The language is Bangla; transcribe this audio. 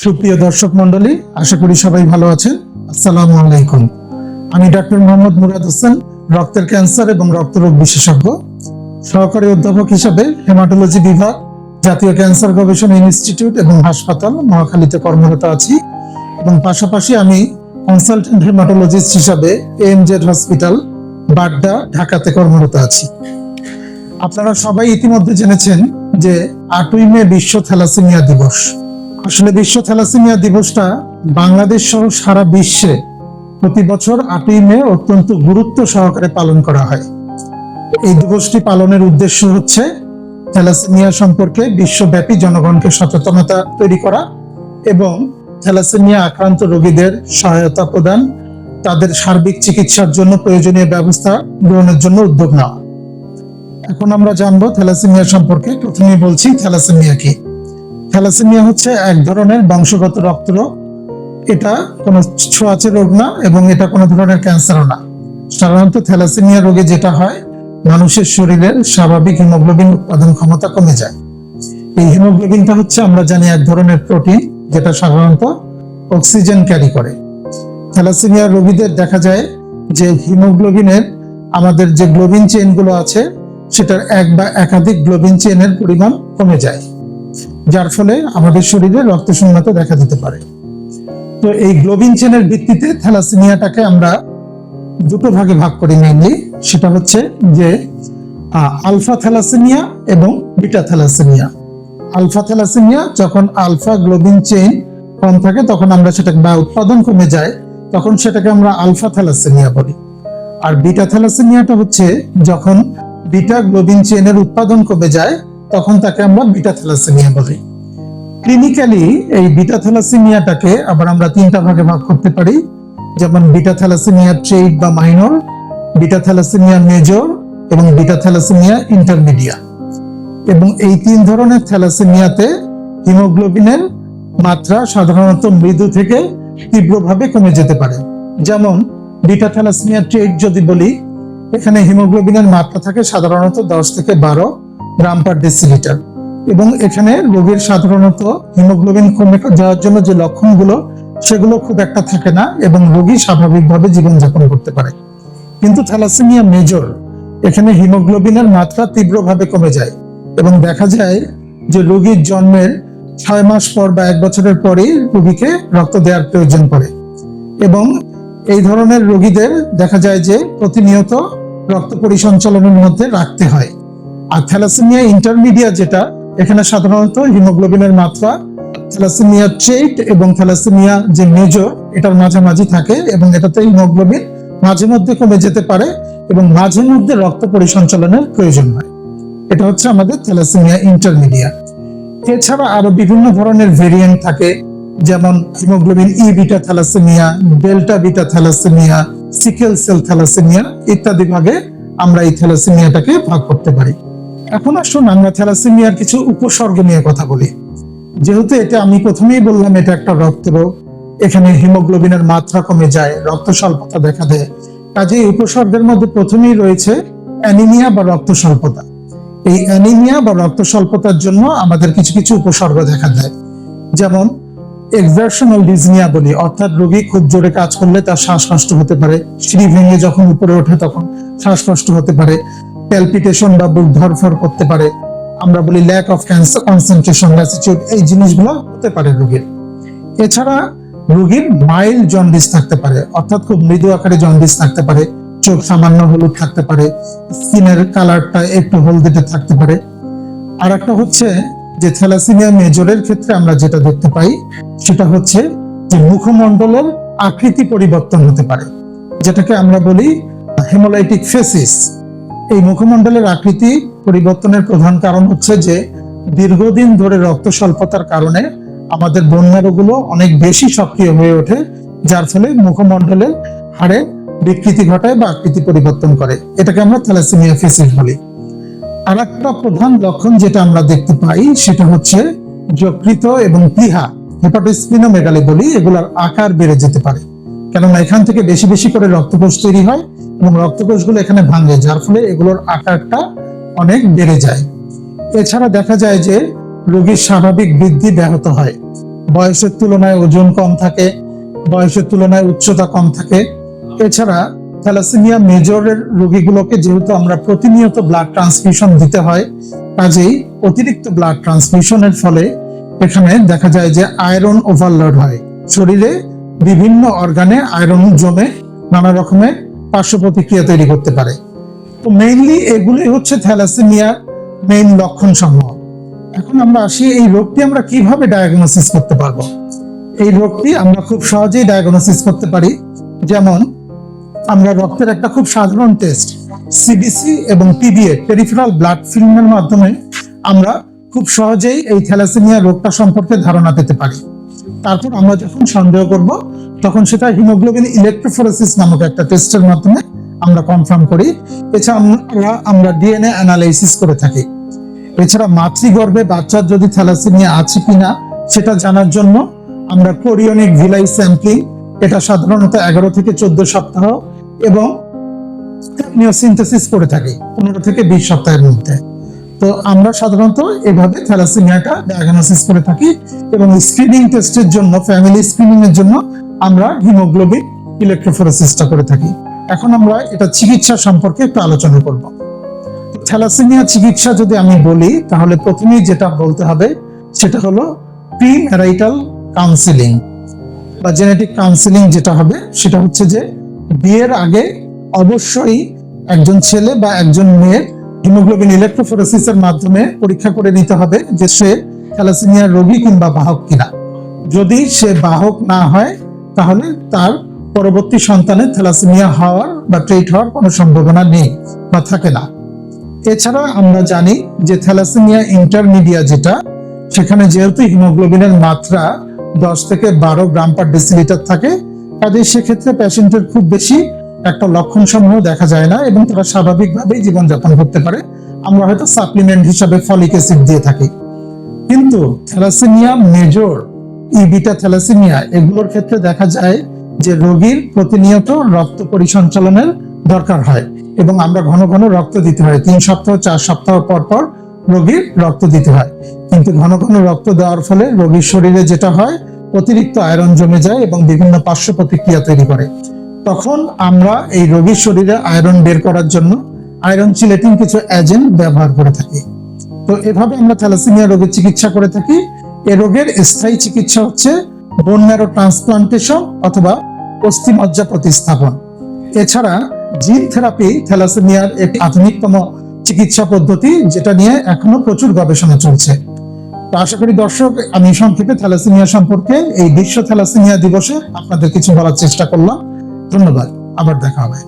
সুপ্রিয় দর্শক মন্ডলী, আশা করি সবাই ভালো আছেন। আসসালামু আলাইকুম। আমি ডাক্তার মোহাম্মদ মুরাদ হোসেন, রক্তের ক্যান্সার এবং রক্তরোগ বিশেষজ্ঞ, সহকারী অধ্যাপক হিসেবে হেমাটোলজি বিভাগ, জাতীয় ক্যান্সার গবেষণা ইনস্টিটিউট এবং হাসপাতাল মহাখালীতে কর্মরত আছি এবং পাশাপাশি আমি কনসালটেন্ট হেমাটোলজিস্ট হিসাবে এএমজেড হসপিটাল বাড্ডা, ঢাকাতে কর্মরত আছি। আপনারা সবাই ইতিমধ্যে জেনেছেন যে 8ই মে বিশ্ব থ্যালাসেমিয়া দিবস। আসলে বিশ্ব থ্যালাসেমিয়া দিবসটা বাংলাদেশ সহ সারা বিশ্বে প্রতি বছর 8ই মে অত্যন্ত গুরুত্ব সহকারে পালন করা হয়। এই দিবসটি পালনের উদ্দেশ্য হচ্ছে থ্যালাসেমিয়া সম্পর্কে বিশ্বব্যাপী জনগণকে সচেতনতা তৈরি করা এবং থ্যালাসেমিয়া আক্রান্ত রোগীদের সহায়তা প্রদান, তাদের সার্বিক চিকিৎসার জন্য প্রয়োজনীয় ব্যবস্থা গ্রহণের জন্য উদ্যোগ নেওয়া। এখন আমরা জানবো থ্যালাসেমিয়া সম্পর্কে। প্রথমেই বলছি থ্যালাসেমিয়া কি। থ্যালাসেমিয়া হচ্ছে এক ধরনের বংশগত রক্তরোগ। এটা কোনো ছোঁয়াচে রোগ না এবং এটা কোনো ধরনের ক্যান্সারও না। সাধারণত থ্যালাসেমিয়া রোগে যেটা হয়, মানুষের শরীরের স্বাভাবিক হিমোগ্লোবিন উৎপাদন ক্ষমতা কমে যায়। এই হিমোগ্লোবিনটা হচ্ছে আমরা জানি এক ধরনের প্রোটিন, যেটা সাধারণত অক্সিজেন ক্যারি করে। থ্যালাসেমিয়া রোগীদের দেখা যায় যে হিমোগ্লোবিনের আমাদের যে গ্লোবিন চেইন গুলো আছে, সেটার এক বা একাধিক গ্লোবিন চেইনের পরিমাণ কমে যায়, যার ফলে আমাদের শরীরে রক্তশূন্যতা দেখা দিতে পারে। তো এই গ্লোবিন চেইনের ভিত্তিতে থ্যালাসেমিয়াটাকে আমরা দুটো ভাগে ভাগ করি মেইনলি। সেটা হচ্ছে যে আলফা থ্যালাসেমিয়া এবং বিটা থ্যালাসেমিয়া। আলফা থ্যালাসেমিয়া যখন আলফা গ্লোবিন চেইন কম থাকে তখন আমরা সেটাকে, বা উৎপাদন কমে যায় তখন সেটাকে আমরা আলফা থ্যালাসেমিয়া বলি। আর বিটা থ্যালাসেমিয়াটা হচ্ছে যখন বিটা গ্লোবিন চেইনের উৎপাদন কমে যায় তখন তাকে আমরা বিটা থ্যালাসেমিয়া বলি। ক্লিনিক্যালি এই বিটা থ্যালাসেমিয়াটাকে আবার আমরা তিনটা ভাগে ভাগ করতে পারি, যেমন বিটা থ্যালাসেমিয়া ট্রেড বা মাইনর, বিটা থ্যালাসেমিয়া মেজর এবং বিটা থ্যালাসেমিয়া ইন্টারমিডিয়া। এবং এই তিন ধরনের থ্যালাসেমিয়াতে হিমোগ্লোবিনের মাত্রা সাধারণত মৃদু থেকে তীব্রভাবে কমে যেতে পারে। যেমন বিটা থ্যালাসেমিয়া ট্রেড যদি বলি, এখানে হিমোগ্লোবিনের মাত্রা থাকে সাধারণত 10 থেকে 12 গ্রাম পার ডেসিলিটার এবং এখানে রোগীর সাধারণত হিমোগ্লোবিন কমে যাওয়ার জন্য যে লক্ষণগুলো, সেগুলো খুব একটা থাকে না এবং রোগী স্বাভাবিকভাবে জীবনযাপন করতে পারে। কিন্তু থ্যালাসেমিয়া মেজর, এখানে হিমোগ্লোবিনের মাত্রা তীব্রভাবে কমে যায় এবং দেখা যায় যে রোগীর জন্মের 6 মাস পর বা 1 বছরের পরেই রোগীকে রক্ত দেওয়ার প্রয়োজন পড়ে এবং এই ধরনের রোগীদের দেখা যায় যে প্রতিনিয়ত রক্ত পরিসঞ্চালনের মধ্যে রাখতে হয়। আর থ্যালাসেমিয়া ইন্টারমিডিয়া যেটা, এখানে সাধারণত হিমোগ্লোবিনের মাত্রা থ্যালাসেমিয়া ট্রেট এবং থ্যালাসেমিয়া যে মেজর, এটার মাঝামাঝি থাকে এবং এটাতে হিমোগ্লোবিন মাঝে মধ্যে কমে যেতে পারে এবং মাঝে মধ্যে রক্ত পরিসঞ্চালনের প্রয়োজন হয়। এটা হচ্ছে আমাদের থ্যালাসেমিয়া ইন্টারমিডিয়া। এছাড়া আরো বিভিন্ন ধরনের ভেরিয়েন্ট থাকে, যেমন hemoglobin E beta thalassemia, delta beta thalassemia, sickle cell thalassemia ইত্যাদি ভাগে আমরা এই থ্যালাসেমিয়াটাকে ভাগ করতে পারি। এখন আসুন আমরা থ্যালাসেমিয়ার কিছু উপসর্গ নিয়ে কথা বলি। যেহেতু এটা আমি প্রথমেই বললাম এটা একটা রক্তরোগ, এখানে হিমোগ্লোবিনের মাত্রা কমে যায়, রক্ত স্বল্পতা দেখা দেয়, কাজে এই উপসর্গের মধ্যে প্রথমেই রয়েছে অ্যানিমিয়া বা রক্ত স্বল্পতা। এই অ্যানিমিয়া বা রক্ত স্বল্পতার জন্য আমাদের কিছু কিছু উপসর্গ দেখা দেয়, যেমন এক্সারশনাল ডিজনিয়া বলি, অর্থাৎ রোগী খুব জোরে কাজ করলে তার শ্বাসকষ্ট হতে পারে, সিঁড়ি ভেঙে যখন উপরে ওঠে তখন শ্বাসকষ্ট হতে পারে, প্যালপিটেশন বা বুক ধরফর করতে পারে, আমরা বলি ল্যাক অফ কনসেন্ট্রেশন, ল্যাসিটিউড, এই জিনিসগুলো হতে পারে রোগীর। এছাড়া রোগীর মাইল্ড জন্ডিস থাকতে পারে, অর্থাৎ খুব মৃদু আকারে জন্ডিস থাকতে পারে, চোখ সামান্য হলুদ থাকতে পারে, স্কিনের কালারটা একটু হলদেটে থাকতে পারে। আর একটা হচ্ছে যে থ্যালাসেমিয়া মেজরের ক্ষেত্রে আমরা যেটা দেখতে পাই সেটা হচ্ছে যে মুখমণ্ডলের আকৃতি পরিবর্তন হতে পারে, যেটাকে আমরা বলি হেমোলাইটিক ফেসিস। এই মুখমণ্ডলের আকৃতি পরিবর্তনের প্রধান কারণ হচ্ছে যে দীর্ঘদিন ধরে রক্ত স্বল্পতার কারণে আমাদের বন্যারোগগুলো অনেক বেশি সক্রিয় হয়ে ওঠে, যার ফলে মুখমণ্ডলের হাড়ে বিকৃতি ঘটায় বা আকৃতি পরিবর্তন করে। এটাকে আমরা থ্যালাসেমিয়া ফেসিস বলি। আর একটা প্রধান লক্ষণ যেটা আমরা দেখতে পাই সেটা হচ্ছে যকৃত এবং প্লীহা, হেপাটোস্প্লিনোমেগালি বলি, এগুলোর আকার বেড়ে যেতে পারে, কেননা এখান থেকে বেশি বেশি করে রক্তকোষ তৈরি হয় এবং রক্তকোষগুলো এখানে ভাঙে, যার ফলে এগুলোর আকারটা অনেক বেড়ে যায়। এছাড়া দেখা যায় যে রোগীর স্বাভাবিক বৃদ্ধি ব্যাহত হয়, বয়সের তুলনায় ওজন কম থাকে, বয়সের তুলনায় উচ্চতা কম থাকে। এছাড়া থ্যালাসেমিয়া মেজরের রোগীগুলোকে যেহেতু আমরা প্রতিনিয়ত ব্লাড ট্রান্সফিউশন দিতে হয়, কাজেই অতিরিক্ত ব্লাড ট্রান্সফিউশনের ফলে এখানে দেখা যায় যে আয়রন ওভারলোড হয়, শরীরে বিভিন্ন অর্গানে আয়রন জমে নানা রকমের পার্শ্ব প্রতিক্রিয়া তৈরি করতে পারে। তো মেইনলি এগুলি হচ্ছে থ্যালাসেমিয়ার মেইন লক্ষণ সমূহ। এখন আমরা আসি এই রোগটি আমরা কিভাবে ডায়াগনোসিস করতে পারবো। এই রোগটি আমরা খুব সহজেই ডায়াগনোসিস করতে পারি। যেমন আমরা রক্তের একটা খুব সাধারণ টেস্ট সিবিসি এবং পিবিএ পেরিফেরাল ব্লাড ফিল্মের মাধ্যমে আমরা খুব সহজেই এই থ্যালাসেমিয়া রোগটা সম্পর্কে ধারণা পেতে পারি। তারপর আমরা যখন সন্দেহ করব তখন সেটা হিমোগ্লোবিন ইলেকট্রোফোরেসিস নামক একটা টেস্টের মাধ্যমে আমরা কনফার্ম করি। এছাড়া আমরা ডিএনএ অ্যানালাইসিস করে থাকি। এছাড়া মাতৃগর্ভে বাচ্চার যদি থ্যালাসেমিয়া আছে কিনা সেটা জানার জন্য আমরা কোরিয়নিক ভিলাই স্যাম্পলিং, এটা সাধারণত 11 থেকে 14 সপ্তাহ এবং অ্যামনিওসিনথেসিস করে থাকি 15 থেকে 20 সপ্তাহের মধ্যে। তো আমরা সাধারণত এভাবে থ্যালাসেমিয়াটা ডায়াগনোসিস করে থাকি এবং স্ক্রিনিং টেস্টের জন্য, ফ্যামিলি স্ক্রিনিং এর জন্য আমরা হিমোগ্লোবিন ইলেকট্রোফোরেসিসটা করে থাকি। এখন আমরা এটা চিকিৎসা সম্পর্কে একটু আলোচনা করব। থ্যালাসেমিয়া চিকিৎসা যদি আমি বলি তাহলে প্রথমেই যেটা বলতে হবে সেটা হলো প্রি ম্যারিটাল কাউন্সিলিং বা জেনেটিক কাউন্সিলিং। যেটা হবে সেটা হচ্ছে যে বিয়ের আগে অবশ্যই একজন ছেলে বা একজন মেয়ের হিমোগ্লোবিন ইলেকট্রোফোরেসিসের মাধ্যমে পরীক্ষা করে নিতে হবে যে সে থ্যালাসেমিয়ার রোগী কিংবা বাহক কিনা। যদি সে বাহক না হয় তাহলে তার পরবর্তী সন্তানের থ্যালাসেমিয়া হওয়ার বা ট্রিট হওয়ার কোনো সম্ভাবনা নেই বা থাকে না। এছাড়া আমরা জানি যে থ্যালাসেমিয়া ইন্টারমিডিয়া যেটা, সেখানে যেহেতু হিমোগ্লোবিনের মাত্রা 10 থেকে 12 গ্রাম পার ডেসিলিটার থাকে, কাজেই সেক্ষেত্রে পেশেন্টের খুব বেশি একটা লক্ষণ সমূহ দেখা যায় না এবং তারা স্বাভাবিকভাবেই জীবনযাপন করতে পারে। আমরা হয়তো সাপ্লিমেন্ট হিসাবে ফলিক অ্যাসিড দিয়ে থাকি। কিন্তু থ্যালাসেমিয়া মেজর, ইবিটা থ্যালাসেমিয়া, এগুলোর ক্ষেত্রে দেখা যায় যে রোগীর প্রতিনিয়ত রক্ত পরিসঞ্চালনের দরকার হয় এবং আমরা ঘন ঘন রক্ত দিতে হয়। 3 সপ্তাহ 4 সপ্তাহ পর পর রোগীর রক্ত দিতে হয়। কিন্তু ঘন ঘন রক্ত দেওয়ার ফলে রোগীর শরীরে যেটা হয়, অতিরিক্ত আয়রন জমে যায় এবং বিভিন্ন পার্শ্ব প্রতিক্রিয়া তৈরি করে। তখন আমরা এই রোগীর শরীরে আয়রন বের করার জন্য আয়রন চিলেটিং কিছু এজেন্ট ব্যবহার করে থাকি। তো এভাবে আমরা থ্যালাসেমিয়া রোগের চিকিৎসা করে থাকি। এ রোগের স্থায়ী চিকিৎসা হচ্ছে বোন ম্যারো ট্রান্সপ্লান্টেশন অথবা অস্থিমজ্জা প্রতিস্থাপন। এছাড়া জিন থেরাপি থ্যালাসেমিয়ার একটি আধুনিকতম চিকিৎসা পদ্ধতি, যেটা নিয়ে এখনো প্রচুর গবেষণা চলছে। তো আশা করি দর্শক, আমি সংক্ষেপে থ্যালাসেমিয়া সম্পর্কে এই বিশ্ব থ্যালাসেমিয়া দিবসে আপনাদের কিছু বলার চেষ্টা করলাম। ধন্যবাদ, আবার দেখা হবে।